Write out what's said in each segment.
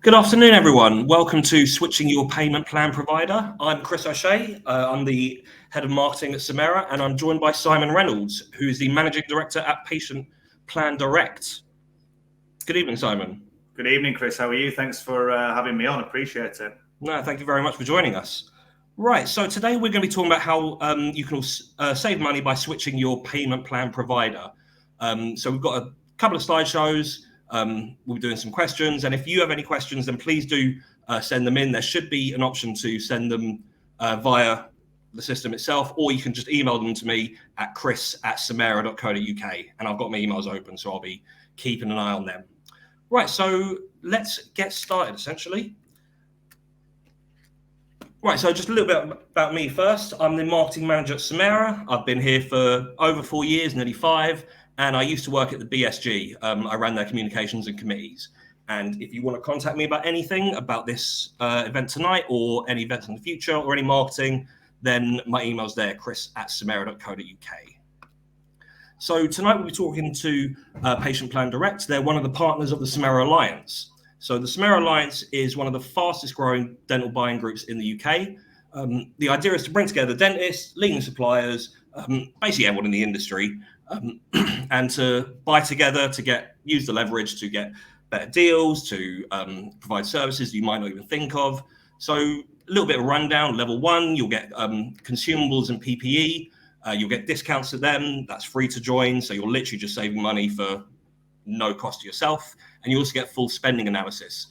Good afternoon, everyone. Welcome to Switching Your Payment Plan Provider. I'm Chris O'Shea. I'm the Head of Marketing at Samera, and I'm joined by Simon Reynolds, who is the Managing Director at Patient Plan Direct. Good evening, Simon. Good evening, Chris. How are you? Thanks for having me on. Appreciate it. No, thank you very much for joining us. Right, so today we're going to be talking about how you can save money by switching your payment plan provider. So we've got a couple of slideshows. We'll be doing some questions, and if you have any questions, then please do send them in. There should be an option to send them via the system itself, or you can just email them to me at chris@samera.co.uk, and I've got my emails open, so I'll be keeping an eye on them. Right, so let's get started, essentially. Right, so just a little bit about me first. I'm the marketing manager at Samera. I've been here for over 4 years, nearly 5, and I used to work at the BSG. I ran their communications and committees. And if you want to contact me about anything about this event tonight or any events in the future or any marketing, then my email's there, chris@samera.co.uk. So tonight we'll be talking to Patient Plan Direct. They're one of the partners of the Samera Alliance. So the Samera Alliance is one of the fastest growing dental buying groups in the UK. The idea is to bring together dentists, leading suppliers, basically everyone in the industry, and to buy together to use the leverage to get better deals, to provide services you might not even think of. So a little bit of rundown. Level 1, you'll get consumables and PPE. You'll get discounts to them. That's free to join. So you're literally just saving money for no cost to yourself. And you also get full spending analysis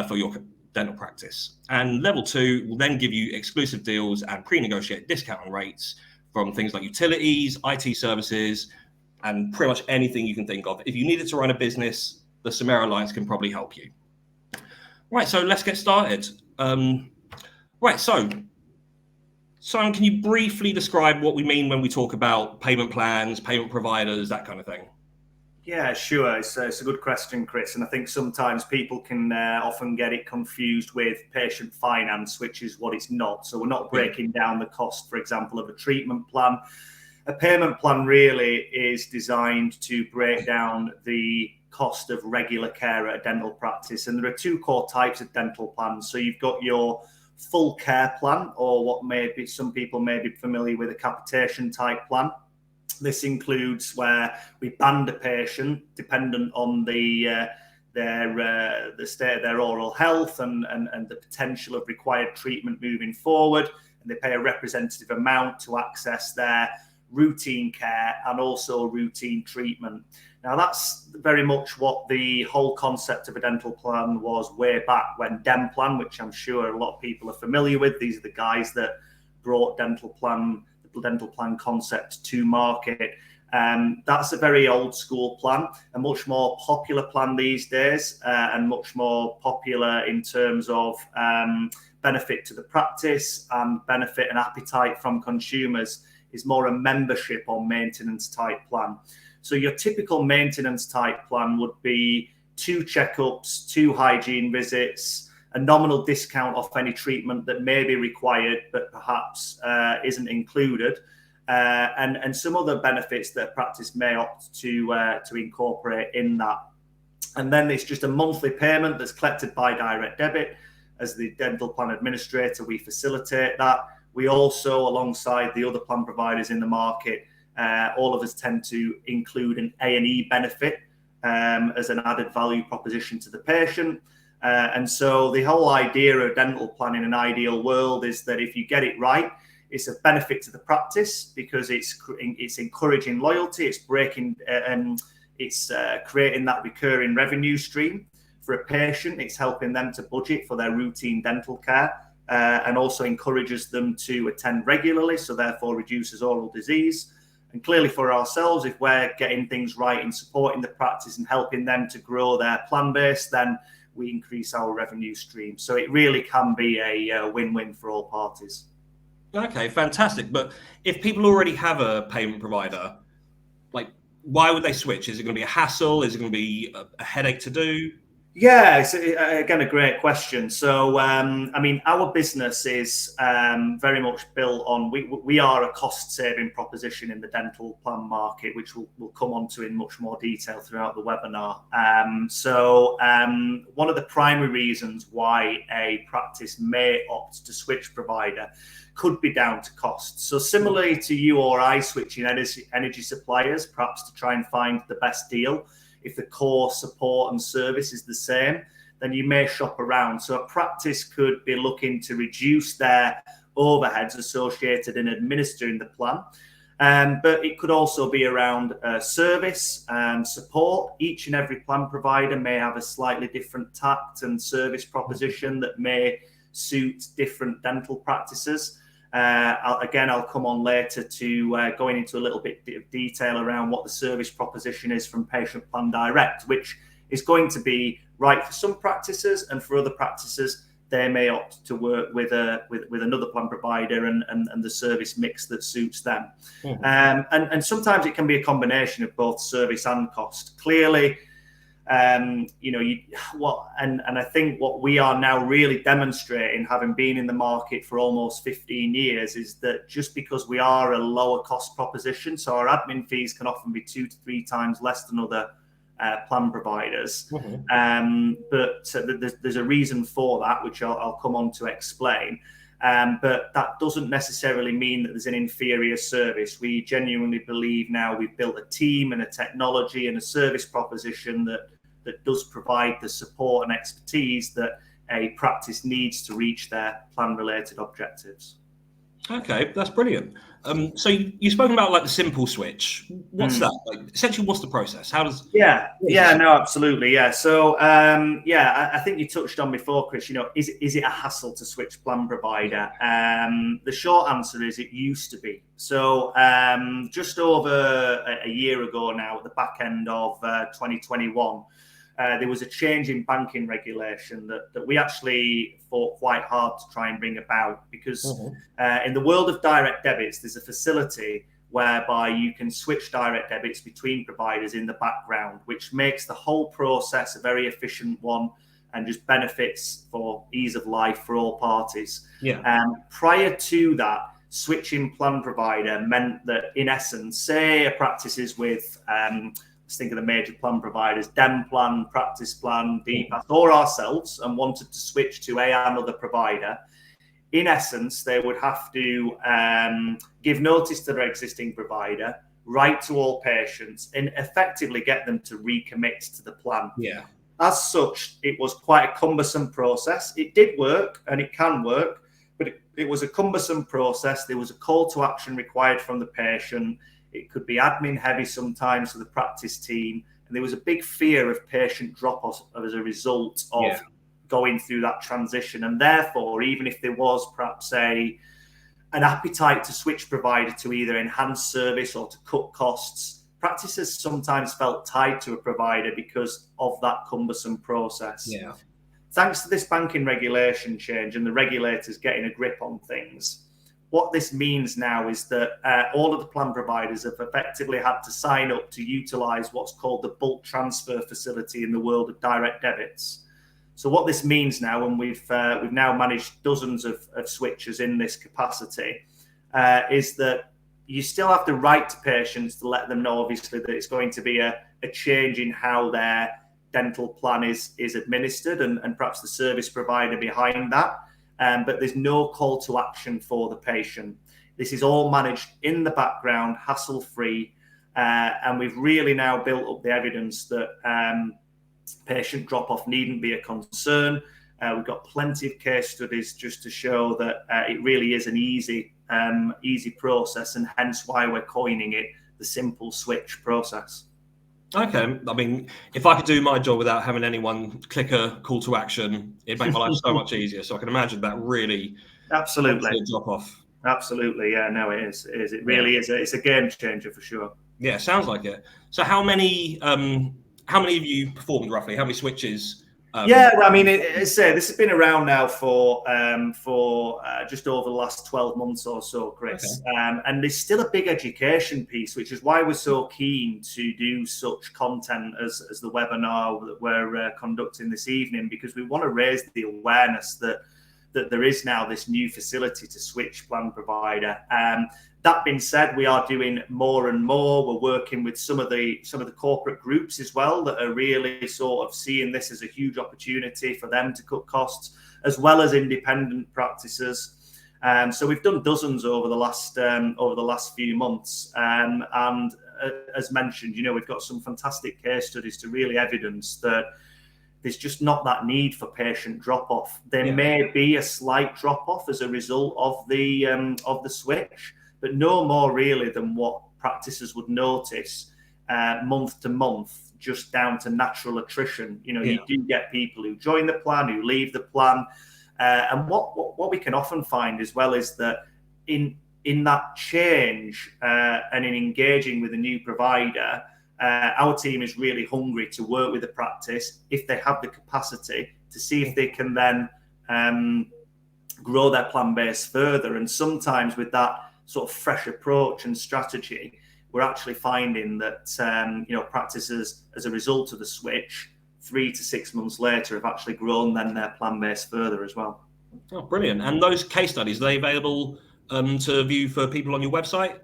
for your dental practice. And level 2 will then give you exclusive deals and pre-negotiated discount rates from things like utilities, IT services, and pretty much anything you can think of. If you needed to run a business, the Samera Alliance can probably help you. Right, so let's get started. Right, so Simon, can you briefly describe what we mean when we talk about payment plans, payment providers, that kind of thing? Yeah, sure. It's a good question, Chris. And I think sometimes people can often get it confused with patient finance, which is what it's not. So we're not breaking down the cost, for example, of a treatment plan. A payment plan really is designed to break down the cost of regular care at a dental practice. And there are 2 core types of dental plans. So you've got your full care plan, or what maybe some people may be familiar with, a capitation type plan. This includes where we band a patient dependent on the state of their oral health and the potential of required treatment moving forward, and they pay a representative amount to access their routine care and also routine treatment. Now, that's very much what the whole concept of a dental plan was way back when Denplan, which I'm sure a lot of people are familiar with. These are the guys that brought the dental plan concept to market. That's a very old school plan, a much more popular plan these days, and much more popular in terms of benefit to the practice and benefit and appetite from consumers, is more a membership or maintenance type plan. So your typical maintenance type plan would be 2 checkups, 2 hygiene visits, a nominal discount off any treatment that may be required but perhaps isn't included, and some other benefits that practice may opt to incorporate in that. And then it's just a monthly payment that's collected by direct debit. As the dental plan administrator, we facilitate that. We also, alongside the other plan providers in the market, all of us tend to include an A&E benefit as an added value proposition to the patient. And so the whole idea of dental plan in an ideal world is that if you get it right, it's a benefit to the practice because it's encouraging loyalty, it's creating that recurring revenue stream for a patient. It's helping them to budget for their routine dental care, and also encourages them to attend regularly, so therefore reduces oral disease. And clearly for ourselves, if we're getting things right in supporting the practice and helping them to grow their plan base, then we increase our revenue stream. So it really can be a win-win for all parties. Okay, fantastic. But if people already have a payment provider, like, why would they switch? Is it going to be a hassle? Is it going to be a headache to do? Yeah, it's again a great question. So, I mean, our business is very much built on we are a cost-saving proposition in the dental plan market, which we'll come on to in much more detail throughout the webinar. One of the primary reasons why a practice may opt to switch provider could be down to cost. So, similarly to you or I switching energy suppliers, perhaps to try and find the best deal. If the core support and service is the same, then you may shop around. So a practice could be looking to reduce their overheads associated in administering the plan. But it could also be around service and support. Each and every plan provider may have a slightly different tact and service proposition that may suit different dental practices. I'll come on later to going into a little bit of detail around what the service proposition is from Patient Plan Direct, which is going to be right for some practices, and for other practices, they may opt to work with another plan provider and the service mix that suits them. And sometimes it can be a combination of both service and cost. Clearly, I think what we are now really demonstrating, having been in the market for almost 15 years, is that just because we are a lower cost proposition, so our admin fees can often be 2 to 3 times less than other plan providers. But there's a reason for that, which I'll come on to explain. But that doesn't necessarily mean that there's an inferior service. We genuinely believe now we've built a team and a technology and a service proposition that does provide the support and expertise that a practice needs to reach their plan-related objectives. Okay, that's brilliant. So you've spoken about like the simple switch. What's that? Like, essentially, what's the process? How does? No, absolutely, yeah. So, I think you touched on before, Chris. Is it a hassle to switch plan provider? The short answer is it used to be. So, just over a year ago now, at the back end of 2021. There was a change in banking regulation that we actually fought quite hard to try and bring about, because in the world of direct debits, there's a facility whereby you can switch direct debits between providers in the background, which makes the whole process a very efficient one and just benefits for ease of life for all parties. Prior to that, switching plan provider meant that, in essence, say a practice is with let's think of the major plan providers, Denplan, Practice Plan, DPAS, or ourselves, and wanted to switch to another provider. In essence, they would have to give notice to their existing provider, write to all patients, and effectively get them to recommit to the plan. As such, it was quite a cumbersome process. It did work, and it can work, but it was a cumbersome process. There was a call to action required from the patient. It could be admin heavy sometimes for the practice team. And there was a big fear of patient drop-off as a result of going through that transition. And therefore, even if there was perhaps an appetite to switch provider to either enhance service or to cut costs, practices sometimes felt tied to a provider because of that cumbersome process. Thanks to this banking regulation change and the regulators getting a grip on things, what this means now is that all of the plan providers have effectively had to sign up to utilize what's called the bulk transfer facility in the world of direct debits. So what this means now, and we've now managed dozens of switches in this capacity, is that you still have to write to patients to let them know, obviously, that it's going to be a change in how their dental plan is administered, and perhaps the service provider behind that. But there's no call to action for the patient. This is all managed in the background, hassle-free, and we've really now built up the evidence that patient drop-off needn't be a concern. We've got plenty of case studies just to show that it really is an easy process, and hence why we're coining it the simple switch process. Okay, I mean, if I could do my job without having anyone click a call to action, it'd make my life so much easier. So I can imagine that really absolutely drop off. Absolutely, yeah, no, it is. It really is. It's a game changer for sure. Yeah, sounds like it. So how many have you performed roughly? How many switches Yeah, well, I mean, this has been around now for just over the last 12 months or so, Chris. Okay. And there's still a big education piece, which is why we're so keen to do such content as the webinar that we're conducting this evening, because we want to raise the awareness that there is now this new facility to switch plan provider. That being said, we are doing more and more. We're working with some of the corporate groups as well that are really sort of seeing this as a huge opportunity for them to cut costs, as well as independent practices. So we've done dozens over the last few months, and as mentioned, we've got some fantastic case studies to really evidence that there's just not that need for patient drop-off. There may be a slight drop-off as a result of the switch, but no more really than what practices would notice month to month, just down to natural attrition. You do get people who join the plan, who leave the plan, and what we can often find as well is that in that change and in engaging with a new provider, our team is really hungry to work with the practice if they have the capacity to see if they can then grow their plan base further. And sometimes with that sort of fresh approach and strategy, we're actually finding that practices, as a result of the switch, 3 to 6 months later, have actually grown then their plan base further as well. Oh, brilliant! And those case studies, are they available to view for people on your website?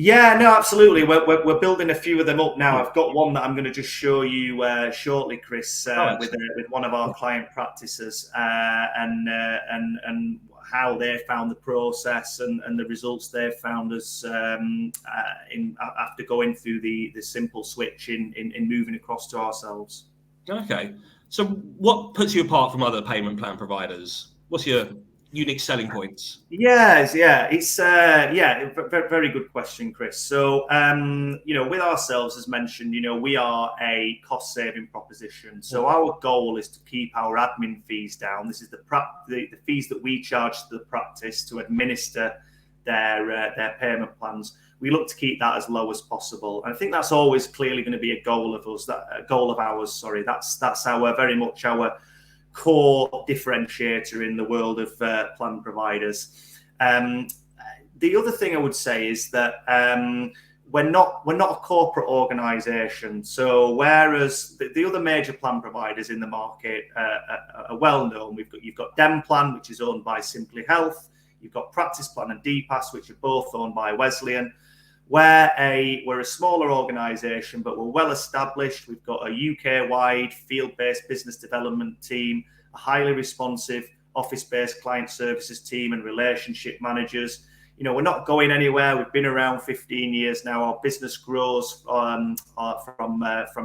Yeah, no, absolutely. We're building a few of them up now. I've got one that I'm going to just show you shortly, Chris, with one of our client practices, and how they found the process and the results they've found as after going through the simple switch in moving across to ourselves. Okay. So what puts you apart from other payment plan providers? What's your unique selling points? It's very good question, Chris. So with ourselves, as mentioned, we are a cost saving proposition. So our goal is to keep our admin fees down. This is the fees that we charge to the practice to administer their payment plans. We look to keep that as low as possible, and I think that's always clearly going to be a goal of ours. Sorry, that's our very much our core differentiator in the world of plan providers. The other thing I would say is that we're not a corporate organisation. So whereas the other major plan providers in the market are well known, you've got Denplan, which is owned by Simply Health. You've got Practice Plan and DPAS, which are both owned by Wesleyan. We're a smaller organisation, but we're well established. We've got a UK-wide field-based business development team, a highly responsive office-based client services team, and relationship managers. We're not going anywhere. We've been around 15 years now. Our business grows from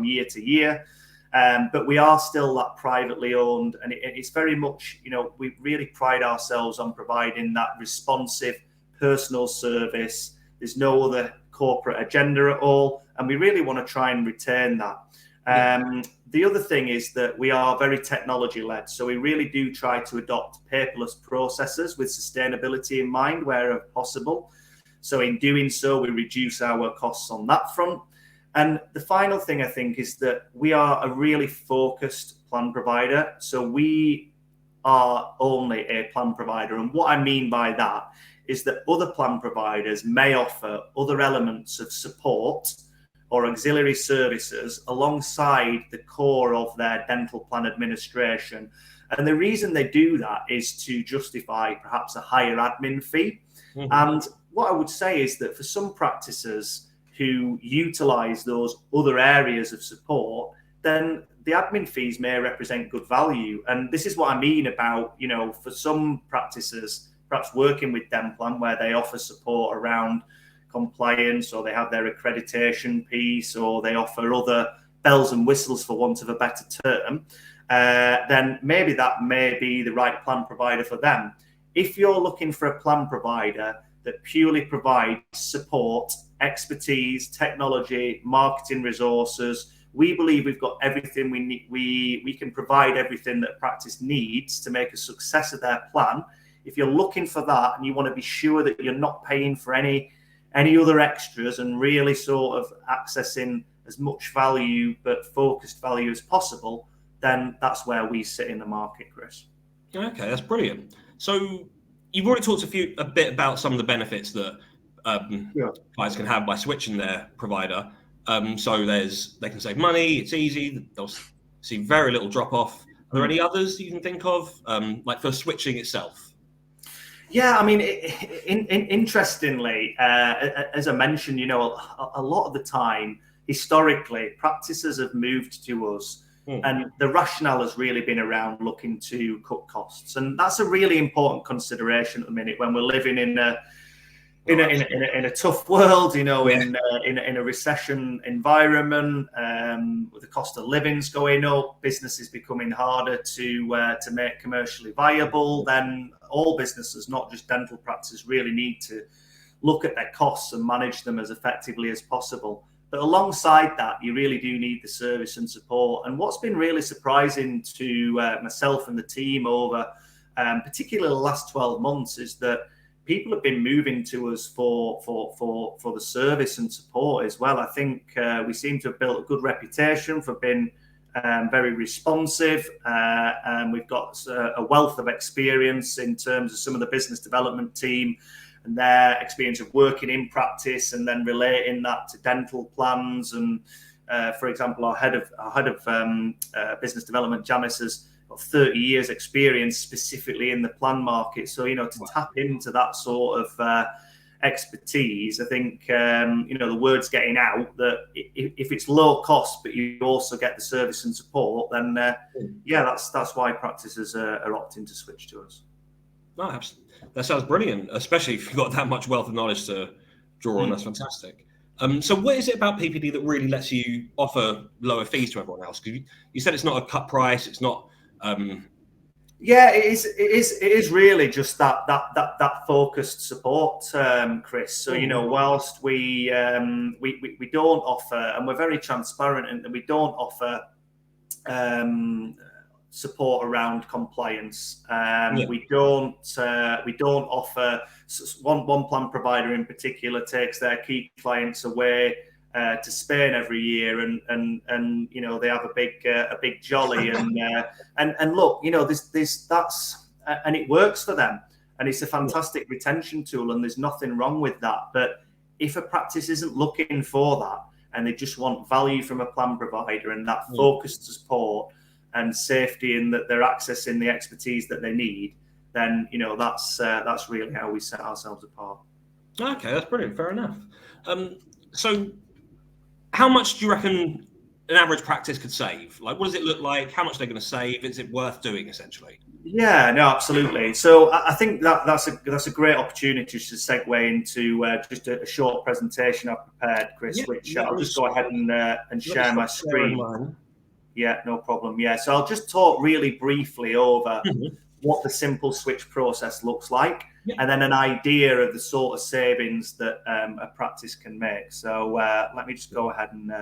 year to year, but we are still that privately owned, and it's very much, we really pride ourselves on providing that responsive, personal service. There's no other corporate agenda at all, and we really want to try and retain that. The other thing is that we are very technology-led, so we really do try to adopt paperless processes with sustainability in mind wherever possible. So in doing so, we reduce our costs on that front. And the final thing I think is that we are a really focused plan provider. So we are only a plan provider, and what I mean by that is that other plan providers may offer other elements of support or auxiliary services alongside the core of their dental plan administration. And the reason they do that is to justify perhaps a higher admin fee. Mm-hmm. And what I would say is that for some practices who utilize those other areas of support, then the admin fees may represent good value. And this is what I mean about, for some practices, perhaps working with Denplan, where they offer support around compliance, or they have their accreditation piece, or they offer other bells and whistles, for want of a better term, then maybe that may be the right plan provider for them. If you're looking for a plan provider that purely provides support, expertise, technology, marketing resources, we believe we've got everything we need. We can provide everything that a practice needs to make a success of their plan. If you're looking for that and you want to be sure that you're not paying for any other extras and really sort of accessing as much value but focused value as possible, then that's where we sit in the market, Chris. Okay, that's brilliant. So you've already talked a bit about some of the benefits that clients can have by switching their provider. So they can save money, it's easy, they'll see very little drop off. Are there any others you can think of, like for switching itself? Yeah, I mean, interestingly, as I mentioned, you know, a lot of the time, historically, practices have moved to us, and the rationale has really been around looking to cut costs, and that's a really important consideration at the minute when we're living in a tough world, you know, in a recession environment, with the cost of living's going up, businesses becoming harder to make commercially viable. Then all businesses, not just dental practices, really need to look at their costs and manage them as effectively as possible. But alongside that, you really do need the service and support. And what's been really surprising to myself and the team over, particularly the last 12 months, is that people have been moving to us for the service and support as well. I think we seem to have built a good reputation for being very responsive, and we've got a wealth of experience in terms of some of the business development team and their experience of working in practice and then relating that to dental plans. And for example, our head of business development, Janice, has 30 years experience specifically in the plan market. So, you know, to tap into that sort of expertise, I think, you know, the word's getting out that if it's low cost, but you also get the service and support, then yeah, that's why practices are opting to switch to us. No, absolutely. That sounds brilliant, especially if you've got that much wealth of knowledge to draw on. That's fantastic. So what is it about PPD that really lets you offer lower fees to everyone else? Because you said it's not a cut price, it's not yeah, it is really just that focused support, Chris. So, you know, whilst we don't offer, and we're very transparent in that we don't offer support around compliance. We don't offer, one plan provider in particular takes their key clients away to Spain every year, and you know, they have a big jolly, and look, you know, that's and it works for them, and it's a fantastic retention tool, and there's nothing wrong with that. But if a practice isn't looking for that and they just want value from a plan provider and that focused support and safety, and that they're accessing the expertise that they need, then, you know, that's really how we set ourselves apart. Okay, that's brilliant. Fair enough. So how much do you reckon an average practice could save? Like, what does it look like? How much they're going to save? Is it worth doing, essentially? Yeah, no, absolutely. So I think that's a great opportunity to segue into just a short presentation I've prepared, Chris, which I'll just go ahead and share my screen. Yeah, no problem. Yeah, so I'll just talk really briefly over what the simple switch process looks like, and then an idea of the sort of savings that a practice can make. So let me just go ahead and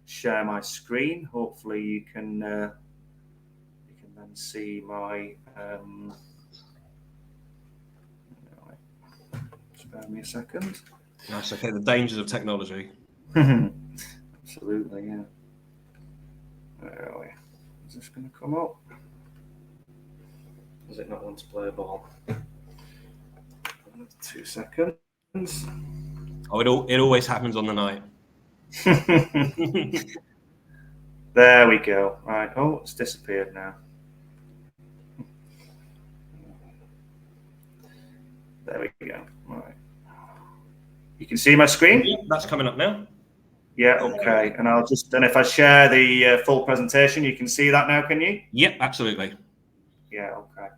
share my screen. Hopefully you can then see my. Spare me a second. That's okay. The dangers of technology. Absolutely, yeah. Where are we? Is this going to come up? Does it not want to play a ball? 2 seconds. Oh, it always happens on the night. There we go. Right. Oh, it's disappeared now. There we go. Right. You can see my screen? Yeah, that's coming up now. Yeah, okay. And I'll just, and if I share the full presentation, you can see that now, can you? Yep, absolutely. Yeah, okay.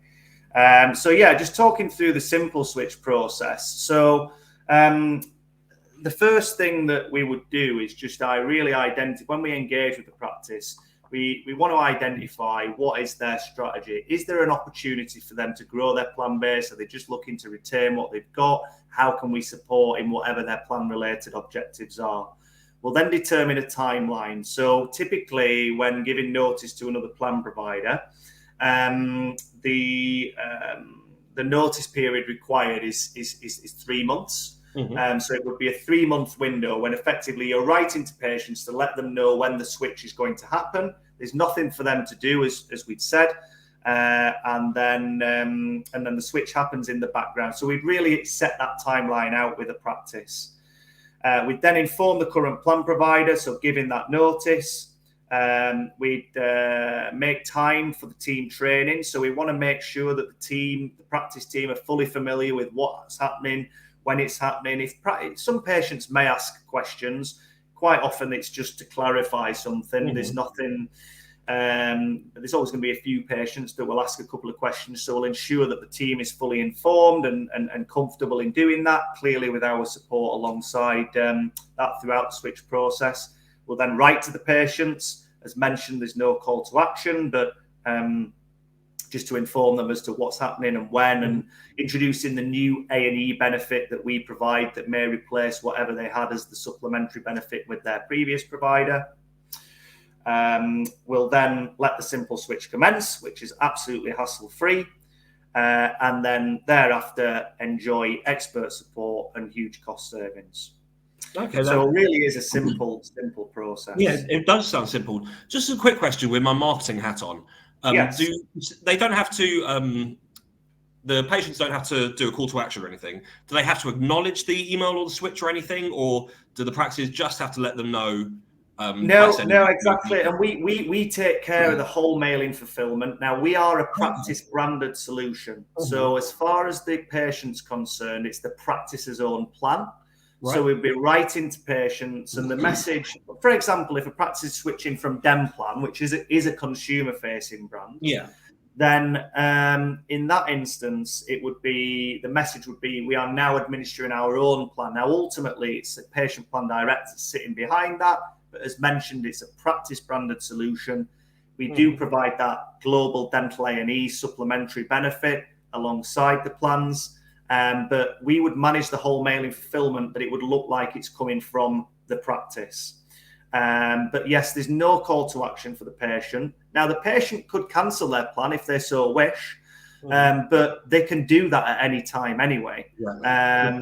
So yeah, just talking through the simple switch process. So the first thing that we would do is just really identify, when we engage with the practice, we want to identify what is their strategy. Is there an opportunity for them to grow their plan base? Are they just looking to retain what they've got? How can we support in whatever their plan related objectives are? We'll then determine a timeline. So typically when giving notice to another plan provider, the notice period required is 3 months. So it would be a 3-month window when effectively you're writing to patients to let them know when the switch is going to happen. There's nothing for them to do, as we'd said, and then the switch happens in the background. So we'd really set that timeline out with a practice. We'd then inform the current plan provider, so giving that notice. We'd make time for the team training. So we want to make sure that the practice team are fully familiar with what's happening, when it's happening. If some patients may ask questions, quite often it's just to clarify something. There's nothing. There's always going to be a few patients that will ask a couple of questions, so we'll ensure that the team is fully informed and comfortable in doing that, clearly with our support alongside that throughout the switch process. We'll then write to the patients. As mentioned, there's no call to action, but just to inform them as to what's happening and when, and introducing the new A&E benefit that we provide that may replace whatever they had as the supplementary benefit with their previous provider. We'll then let the simple switch commence, which is absolutely hassle-free, and then thereafter enjoy expert support and huge cost savings. Okay, so it really is a simple process. Yeah, it does sound simple. Just a quick question with my marketing hat on. Yes. They don't have to, the patients don't have to do a call to action or anything. Do they have to acknowledge the email or the switch or anything, or do the practices just have to let them know? No, exactly. And we take care of the whole mailing fulfillment. Now, we are a practice branded solution. So as far as the patient's concerned, it's the practice's own plan. Right. So we'd be writing to patients, and the message, for example, if a practice is switching from Denplan, which is a consumer-facing brand, then in that instance, the message would be, we are now administering our own plan. Now, ultimately, it's a patient plan director sitting behind that, but as mentioned, it's a practice-branded solution. We do provide that global dental A&E supplementary benefit alongside the plans. But we would manage the whole mailing fulfillment, but it would look like it's coming from the practice. But yes, there's no call to action for the patient. Now, the patient could cancel their plan if they so wish, but they can do that at any time anyway.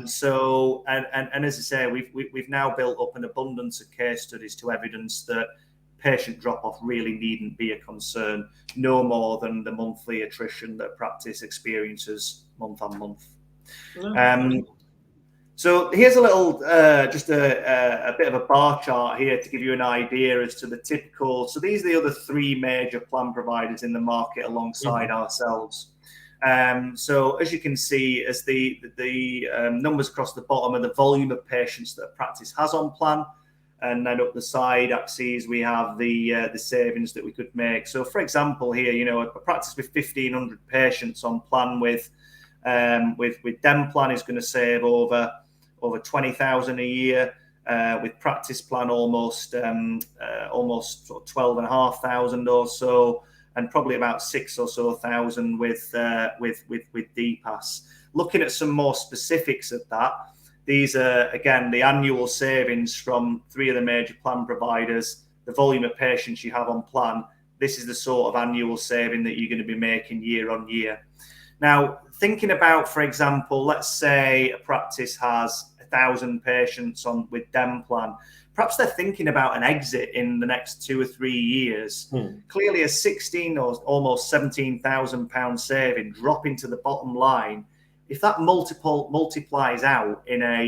So, and as I say, we've now built up an abundance of case studies to evidence that patient drop-off really needn't be a concern, no more than the monthly attrition that practice experiences month on month. So here's a little, just a bit of a bar chart here to give you an idea as to the typical. So these are the other 3 major plan providers in the market alongside ourselves. So as you can see, as the numbers across the bottom are the volume of patients that a practice has on plan, and then up the side axes we have the savings that we could make. So for example, here, a practice with 1,500 patients on plan with Denplan is going to save over 20,000 a year. With practice plan, almost sort of 12,500 or so, and probably about 6,000 or so with DPAS. Looking at some more specifics of that, these are again the annual savings from 3 of the major plan providers. The volume of patients you have on plan. This is the sort of annual saving that you're going to be making year on year. Now, thinking about, for example, let's say a practice has 1,000 patients on with Denplan. Perhaps they're thinking about an exit in the next 2 or 3 years. Clearly, a 16 or almost 17,000 pound saving dropping to the bottom line. If that multiplies out in a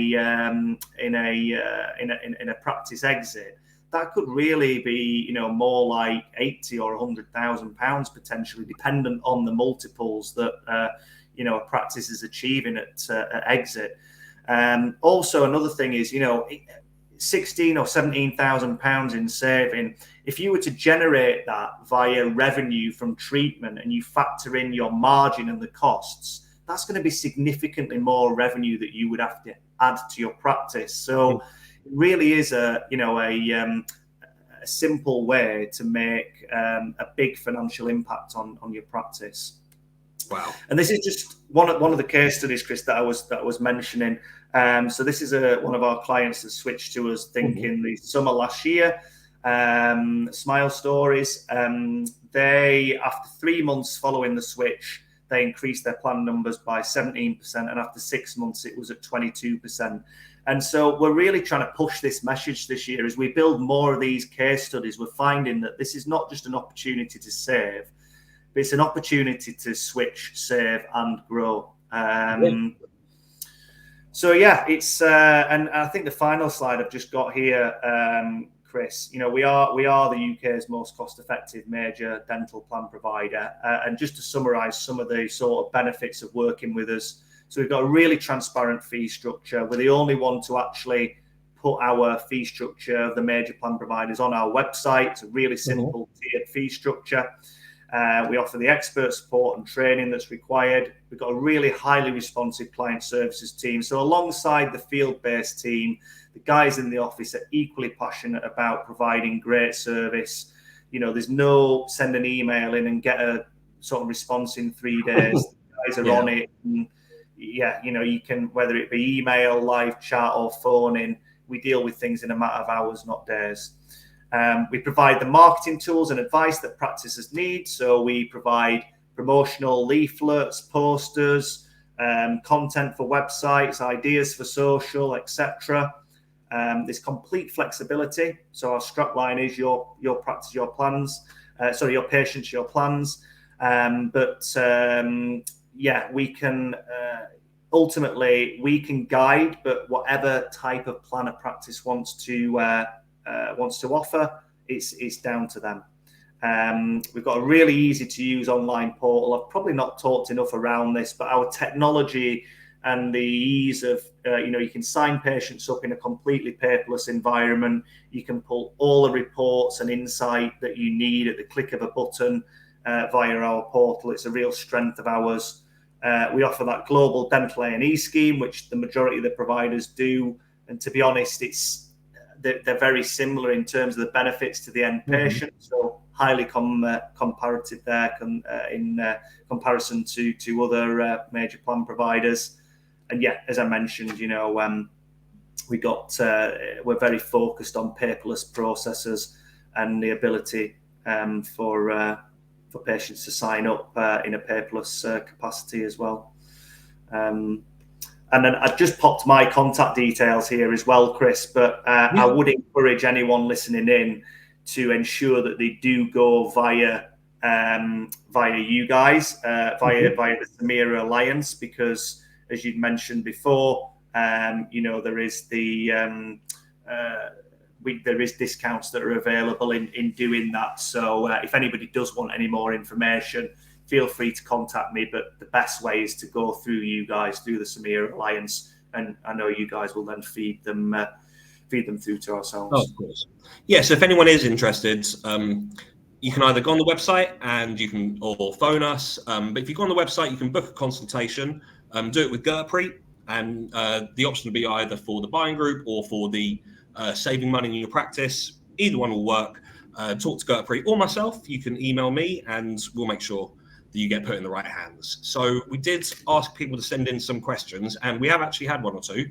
practice exit, that could really be, more like 80 or 100,000 pounds potentially, dependent on the multiples that a practice is achieving at exit. Also, another thing is, 16 or 17,000 pounds in saving. If you were to generate that via revenue from treatment and you factor in your margin and the costs, that's going to be significantly more revenue that you would have to add to your practice. So it really is a simple way to make a big financial impact on your practice. Wow! And this is just one of the case studies, Chris, that I was mentioning. So this is one of our clients that switched to us, thinking the summer last year. Smile Stories. They, after 3 months following the switch, they increased their plan numbers by 17%, and after 6 months, it was at 22%. And so we're really trying to push this message this year. As we build more of these case studies, we're finding that this is not just an opportunity to save, but it's an opportunity to switch, save, and grow. So yeah, it's and I think the final slide I've just got here, Chris. You know, we are the UK's most cost-effective major dental plan provider. And just to summarise some of the sort of benefits of working with us, so we've got a really transparent fee structure. We're the only one to actually put our fee structure of the major plan providers on our website. It's a really simple tiered fee structure. We offer the expert support and training that's required. We've got a really highly responsive client services team. So alongside the field-based team, the guys in the office are equally passionate about providing great service. You know, there's no send an email in and get a sort of response in 3 days. The guys are on it. And yeah, you know, you can, whether it be email, live chat, or phone in, we deal with things in a matter of hours, not days. We provide the marketing tools and advice that practices need. So we provide promotional leaflets, posters, content for websites, ideas for social, etc. There's complete flexibility. So our strapline is your practice, your plans. Your patients, your plans. Yeah, we can ultimately we can guide, but whatever type of plan a practice wants to offer, it's down to them. We've got a really easy to use online portal. I've probably not talked enough around this, but our technology and the ease of, you can sign patients up in a completely paperless environment. You can pull all the reports and insight that you need at the click of a button via our portal. It's a real strength of ours. We offer that global dental A&E scheme, which the majority of the providers do. And to be honest, they're very similar in terms of the benefits to the end patient. So highly comparative there in comparison to other major plan providers. And yeah, as I mentioned, we're very focused on paperless processes and the ability for patients to sign up in a paperless capacity as well. And then I've just popped my contact details here as well, Chris, but I would encourage anyone listening in to ensure that they do go via you guys, via the Samira Alliance, because as you'd mentioned before, there is there is discounts that are available in doing that. So if anybody does want any more information, feel free to contact me. But the best way is to go through you guys, through the Samira Alliance, and I know you guys will then feed them through to ourselves. Oh, of course. Yeah. So if anyone is interested, you can either go on the website and or phone us. But if you go on the website, you can book a consultation. Do it with Gurpreet, and the option will be either for the buying group or for the saving money in your practice. Either one will work. Talk to Gurpreet or myself. You can email me, and we'll make sure that you get put in the right hands. So we did ask people to send in some questions, and we have actually had one or two.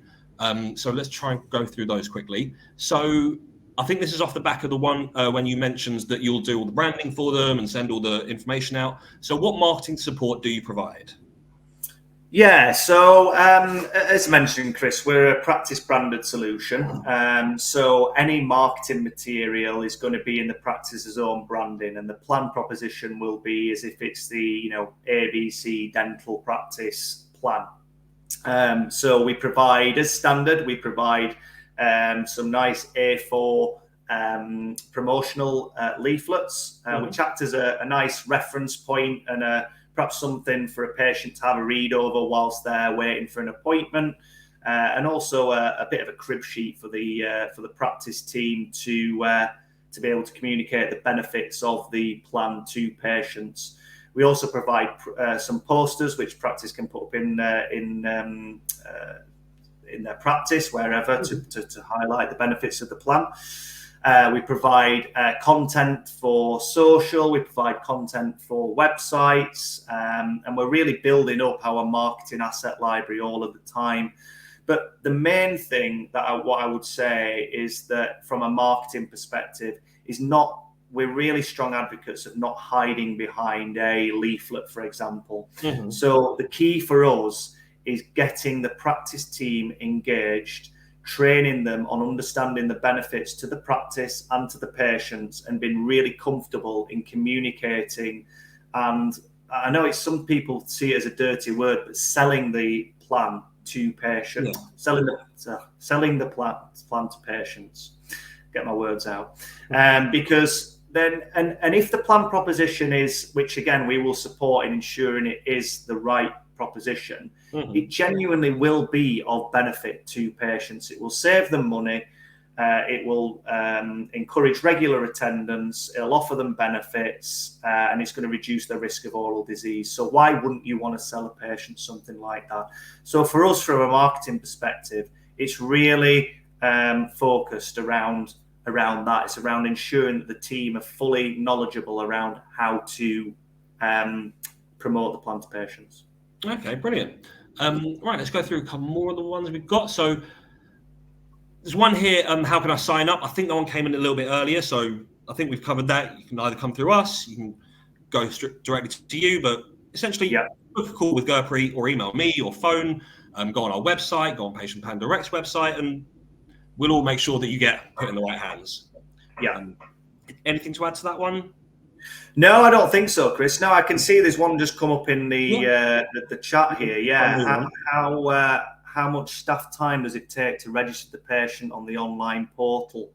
So let's try and go through those quickly. So I think this is off the back of the one when you mentioned that you'll do all the branding for them and send all the information out. So what marketing support do you provide? Yeah, so as mentioned, Chris, we're a practice branded solution. So any marketing material is going to be in the practice's own branding, and the plan proposition will be as if it's the ABC dental practice plan. So we provide, as standard, we provide some nice A4 promotional leaflets, which act as a nice reference point and perhaps something for a patient to have a read over whilst they're waiting for an appointment, and also a bit of a crib sheet for the practice team to be able to communicate the benefits of the plan to patients. We also provide some posters which practice can put up in their practice wherever to highlight the benefits of the plan. We provide content for social, we provide content for websites, and we're really building up our marketing asset library all of the time. But the main thing what I would say is that from a marketing perspective is not we're really strong advocates of not hiding behind a leaflet, for example. So the key for us is getting the practice team engaged, training them on understanding the benefits to the practice and to the patients, and being really comfortable in communicating. And I know some people see it as a dirty word, but selling the plan to patients, selling the plan to patients. Get my words out, because then, and if the plan proposition is, which again we will support in ensuring it is the right proposition, it genuinely will be of benefit to patients. It will save them money. It will encourage regular attendance. It'll offer them benefits, and it's going to reduce the risk of oral disease. So why wouldn't you want to sell a patient something like that? So for us, from a marketing perspective, it's really focused around that. It's around ensuring that the team are fully knowledgeable around how to promote the plan to patients. Okay, brilliant. Right, let's go through a couple more of the ones we've got. So there's one here, how can I sign up? I think that one came in a little bit earlier, so I think we've covered that. You can either come through us, you can go directly to you, but essentially book a call with Gurpreet or email me or phone, go on our website, go on Patient Plan Direct's website, and we'll all make sure that you get put in the right hands. Anything to add to that one? No, I don't think so, Chris. No, I can see there's one just come up in the chat here. How much staff time does it take to register the patient on the online portal?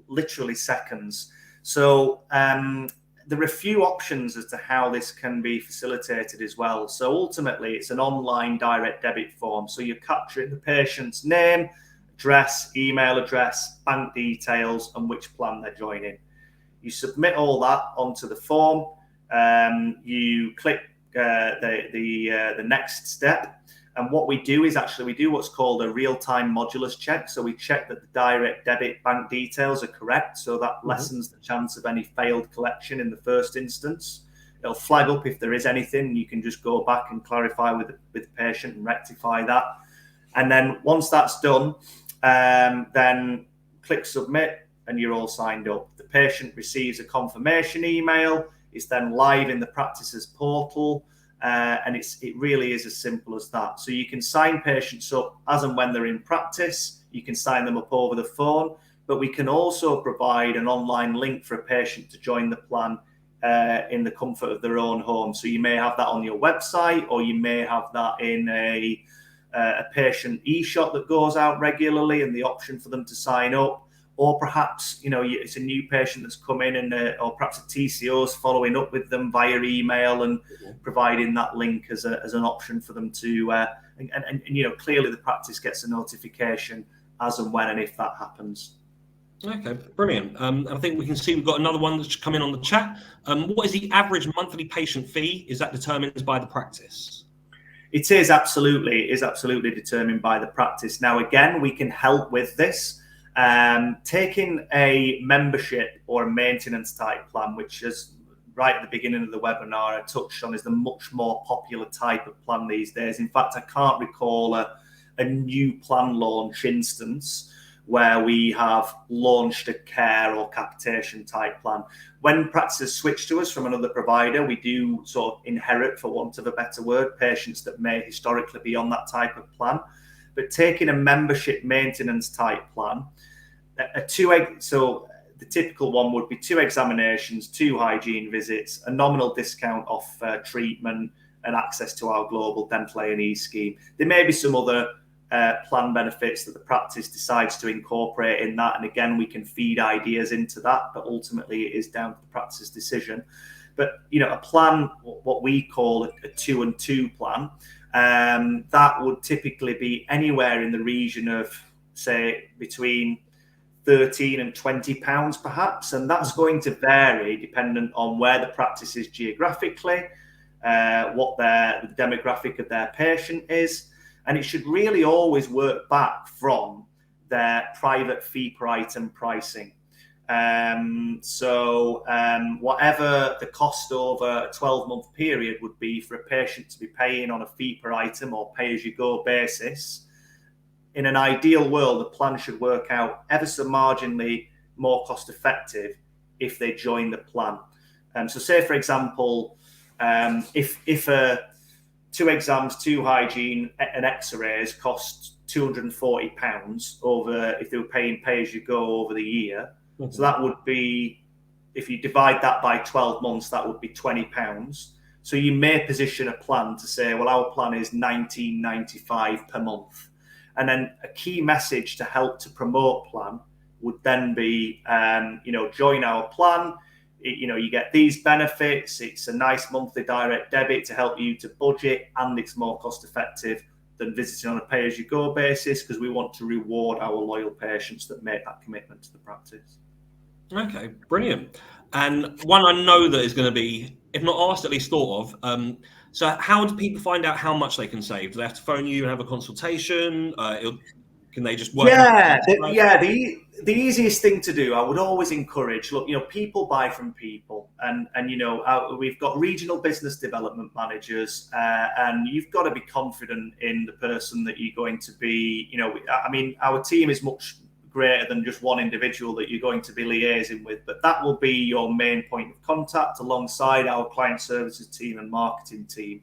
Literally seconds. So there are a few options as to how this can be facilitated as well. So ultimately, it's an online direct debit form. So you're capturing the patient's name, address, email address, bank details, and which plan they're joining. You submit all that onto the form. You click the next step. And what we do is we do what's called a real-time modulus check. So we check that the direct debit bank details are correct. So that lessens the chance of any failed collection in the first instance. It'll flag up if there is anything. You can just go back and clarify with the patient and rectify that. And then once that's done, then click submit and you're all signed up. The patient receives a confirmation email. It's then live in the practice's portal. And it really is as simple as that. So you can sign patients up as and when they're in practice. You can sign them up over the phone, but we can also provide an online link for a patient to join the plan in the comfort of their own home. So you may have that on your website, or you may have that in a patient e-shop that goes out regularly, and the option for them to sign up. Or perhaps, it's a new patient that's come in, and or perhaps a TCO is following up with them via email and providing that link as an option for them to, and clearly the practice gets a notification as and when and if that happens. Okay, brilliant. I think we can see we've got another one that's come in on the chat. What is the average monthly patient fee? Is that determined by the practice? It is absolutely determined by the practice. Now, again, we can help with this. Taking a membership or a maintenance type plan, which is right at the beginning of the webinar I touched on, is the much more popular type of plan these days. In fact, I can't recall a new plan launch instance where we have launched a care or capitation type plan. When practices switch to us from another provider, we do sort of inherit, for want of a better word, patients that may historically be on that type of plan. But taking a membership maintenance type plan, so the typical one would be 2 examinations, 2 hygiene visits, a nominal discount off treatment, and access to our global dental A&E scheme. There may be some other plan benefits that the practice decides to incorporate in that, and again, we can feed ideas into that, but ultimately it is down to the practice's decision. But a plan, what we call a 2 and 2 plan, that would typically be anywhere in the region of, say, between £13 and £20 perhaps, and that's going to vary dependent on where the practice is geographically, what the demographic of their patient is, and it should really always work back from their private fee per item pricing. Whatever the cost over a 12-month period would be for a patient to be paying on a fee per item or pay-as-you-go basis, in an ideal world, the plan should work out ever so marginally more cost-effective if they join the plan. So say, for example, if 2 exams, 2 hygiene and x-rays cost £240 over, if they were paying pay-as-you-go over the year. Mm-hmm. So that would be, if you divide that by 12 months, that would be £20. So you may position a plan to say, well, our plan is £19.95 per month. And then a key message to help to promote plan would then be, join our plan. You get these benefits. It's a nice monthly direct debit to help you to budget, and it's more cost effective than visiting on a pay-as-you-go basis, because we want to reward our loyal patients that make that commitment to the practice. Okay, brilliant. And one I know that is going to be, if not asked, at least thought of. So how do people find out how much they can save? Do they have to phone you and have a consultation? Can they just work? The easiest thing to do, I would always encourage, look, people buy from people, and we've got regional business development managers, and you've got to be confident in the person that you're going to be. Our team is much greater than just one individual that you're going to be liaising with, but that will be your main point of contact alongside our client services team and marketing team.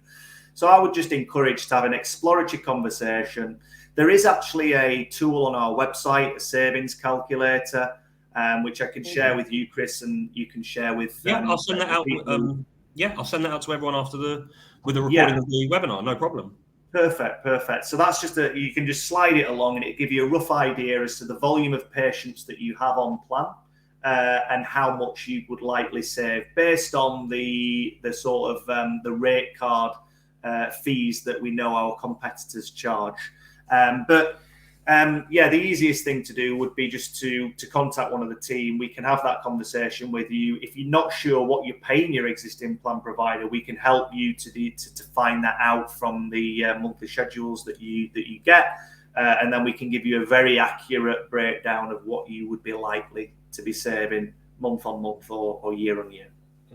So I would just encourage to have an exploratory conversation. There is actually a tool on our website, a savings calculator, which I can share with you, Chris, and you can share with. I'll send that out. I'll send that out to everyone after the recording of the webinar. No problem. Perfect. So that's just you can just slide it along, and it'll give you a rough idea as to the volume of patients that you have on plan, and how much you would likely save based on the sort of the rate card fees that we know our competitors charge. The easiest thing to do would be just to contact one of the team. We can have that conversation with you. If you're not sure what you're paying your existing plan provider, we can help you to find that out from the monthly schedules that you get, and then we can give you a very accurate breakdown of what you would be likely to be saving month on month or year on year.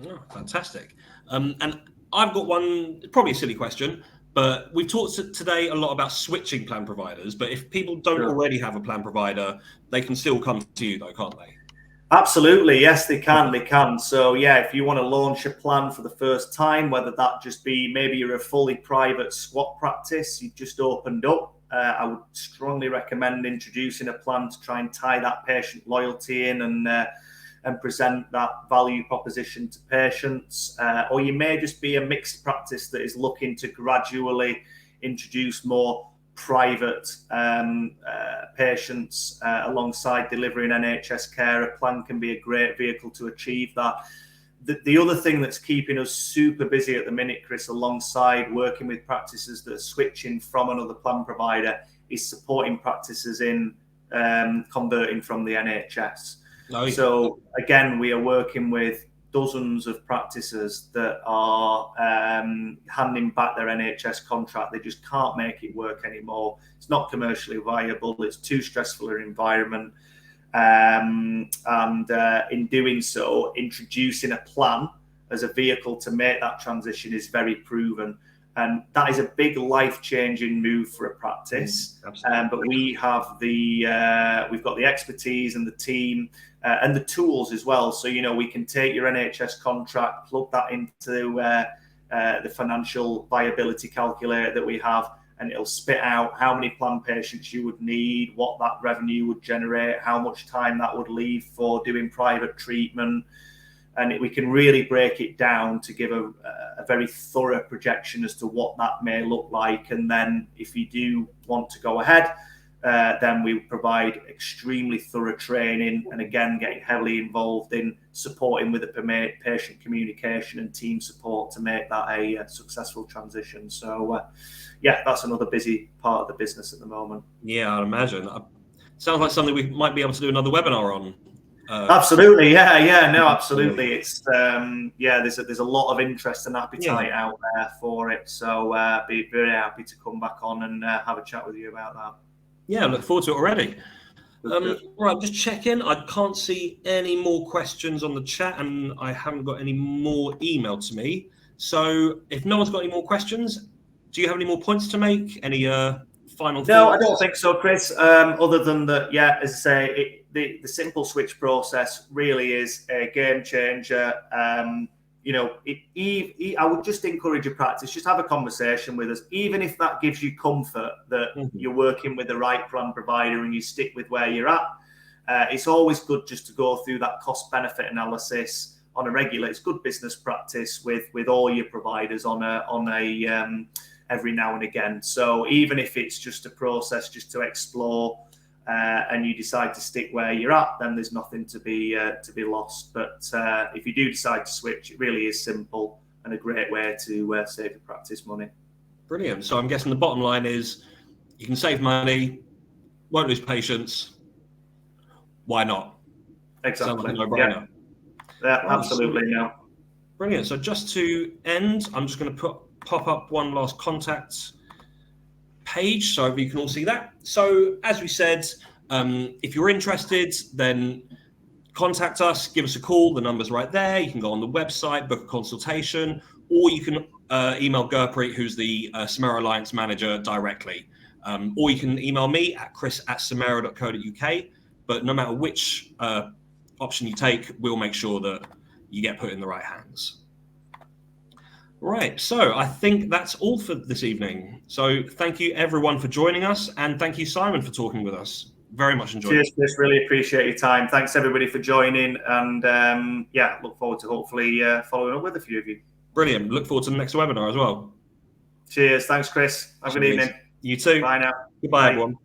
Oh, fantastic. And I've got one, probably a silly question, but we've talked today a lot about switching plan providers. But if people don't already have a plan provider, they can still come to you, though, can't they? Absolutely. Yes, they can. They can. So, if you want to launch a plan for the first time, whether that just be maybe you're a fully private squat practice, you've just opened up, I would strongly recommend introducing a plan to try and tie that patient loyalty in and present that value proposition to patients. Or you may just be a mixed practice that is looking to gradually introduce more private patients alongside delivering NHS care. A plan can be a great vehicle to achieve that. The other thing that's keeping us super busy at the minute, Chris, alongside working with practices that are switching from another plan provider, is supporting practices in converting from the NHS. So again, we are working with dozens of practices that are handing back their NHS contract. They just can't make it work anymore. It's not commercially viable. It's too stressful an environment. And in doing so, introducing a plan as a vehicle to make that transition is very proven. And that is a big life-changing move for a practice. But we have we've got the expertise and the team and the tools as well. So, we can take your NHS contract, plug that into the financial viability calculator that we have, and it'll spit out how many plan patients you would need, what that revenue would generate, how much time that would leave for doing private treatment. And we can really break it down to give a very thorough projection as to what that may look like. And then if you do want to go ahead, then we provide extremely thorough training, and again, getting heavily involved in supporting with the patient communication and team support to make that a successful transition. So, that's another busy part of the business at the moment. Yeah, I'd imagine. Sounds like something we might be able to do another webinar on. Absolutely, absolutely. It's there's a lot of interest and appetite out there for it. So be very happy to come back on and have a chat with you about that. Yeah, I look forward to it already. Right, just check in. I can't see any more questions on the chat, and I haven't got any more emailed to me. So if no one's got any more questions, do you have any more points to make? Any final thoughts? No, I don't think so, Chris. Other than that, as I say, the simple switch process really is a game changer. You know, I would just encourage a practice, just have a conversation with us, even if that gives you comfort that you're working with the right plan provider and you stick with where you're at. It's always good just to go through that cost benefit analysis on a regular. It's good business practice with all your providers on a every now and again. So even if it's just a process just to explore, and you decide to stick where you're at, then there's nothing to be lost. But if you do decide to switch, it really is simple and a great way to save your practice money. Brilliant. So I'm guessing the bottom line is you can save money, won't lose patients. Why not? Exactly. Sounds like a no-brainer. Yeah, absolutely. No. Brilliant. So just to end, I'm just going to pop up one last contact page so you can all see that. So as we said, if you're interested, then contact us, give us a call. The number's right there. You can go on the website, book a consultation, or you can email Gurpreet, who's the Samara Alliance manager, directly. Or you can email me at chris@samara.co.uk. But no matter which option you take, we'll make sure that you get put in the right hands. Right, so I think that's all for this evening. So thank you everyone for joining us, and thank you Simon for talking with us. Very much enjoyed it. Cheers, Chris. Really appreciate your time. Thanks everybody for joining, and yeah, look forward to hopefully following up with a few of you. Brilliant. Look forward to the next webinar as well. Cheers. Thanks, Chris. Have a good evening. You too. Bye now. Goodbye, everyone.